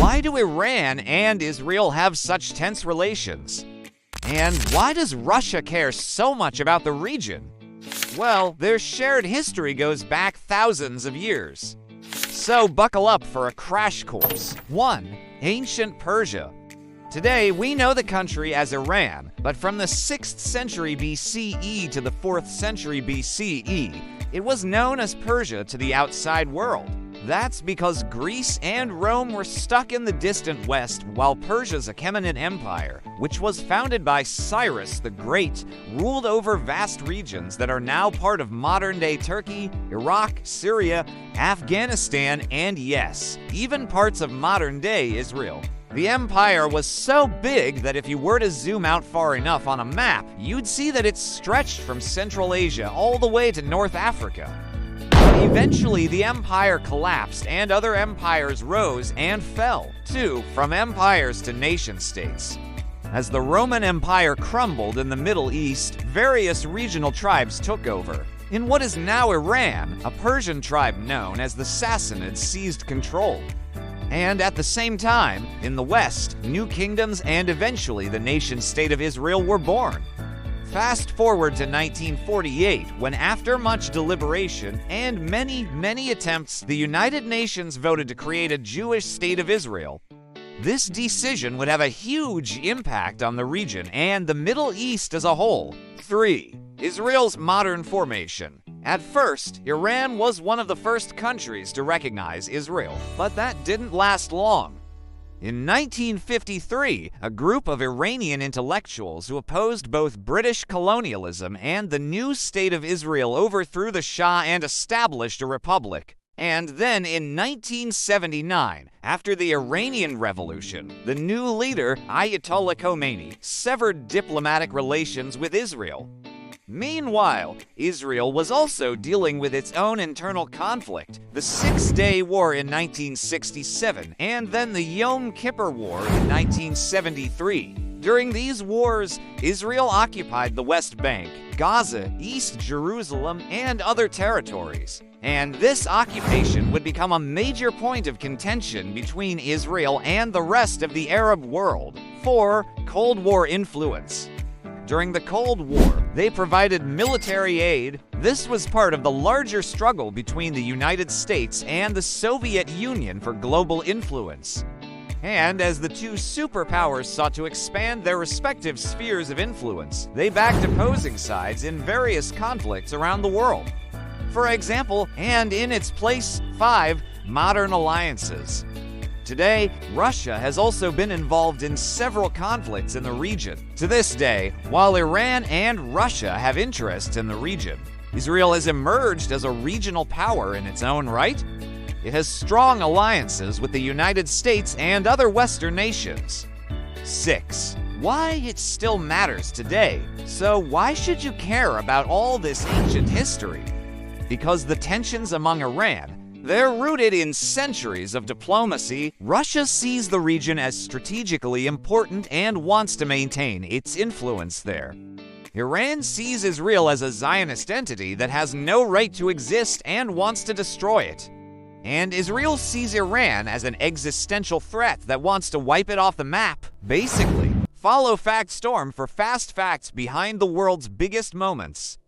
Why do Iran and Israel have such tense relations? And why does Russia care so much about the region? Well, their shared history goes back thousands of years. So buckle up for a crash course. 1. Ancient Persia. Today, we know the country as Iran, but from the 6th century BCE to the 4th century BCE, it was known as Persia to the outside world. That's because Greece and Rome were stuck in the distant west, while Persia's Achaemenid Empire, which was founded by Cyrus the Great, ruled over vast regions that are now part of modern-day Turkey, Iraq, Syria, Afghanistan, and yes, even parts of modern-day Israel. The empire was so big that if you were to zoom out far enough on a map, you'd see that it stretched from Central Asia all the way to North Africa. Eventually, the empire collapsed and other empires rose and fell, too, from empires to nation-states. As the Roman Empire crumbled in the Middle East, various regional tribes took over. In what is now Iran, a Persian tribe known as the Sassanids seized control. And at the same time, in the West, new kingdoms and eventually the nation-state of Israel were born. Fast forward to 1948, when after much deliberation and many attempts, the United Nations voted to create a Jewish state of Israel. This decision would have a huge impact on the region and the Middle East as a whole. 3. Israel's modern formation. At first, Iran was one of the first countries to recognize Israel, but that didn't last long. In 1953, a group of Iranian intellectuals who opposed both British colonialism and the new state of Israel overthrew the Shah and established a republic. And then in 1979, after the Iranian Revolution, the new leader, Ayatollah Khomeini, severed diplomatic relations with Israel. Meanwhile, Israel was also dealing with its own internal conflict, the Six-Day War in 1967, and then the Yom Kippur War in 1973. During these wars, Israel occupied the West Bank, Gaza, East Jerusalem, and other territories. And this occupation would become a major point of contention between Israel and the rest of the Arab world. 4. Cold War influence. During the Cold War, they provided military aid. This was part of the larger struggle between the United States and the Soviet Union for global influence. And as the two superpowers sought to expand their respective spheres of influence, they backed opposing sides in various conflicts around the world. For example, and in its place, 5. Modern alliances. Today, Russia has also been involved in several conflicts in the region. To this day, while Iran and Russia have interests in the region, Israel has emerged as a regional power in its own right. It has strong alliances with the United States and other Western nations. 6. Why it still matters today. So why should you care about all this ancient history? Because the tensions among Iran, they're rooted in centuries of diplomacy. Russia sees the region as strategically important and wants to maintain its influence there. Iran sees Israel as a Zionist entity that has no right to exist and wants to destroy it. And Israel sees Iran as an existential threat that wants to wipe it off the map. Basically, follow FactStorm for fast facts behind the world's biggest moments.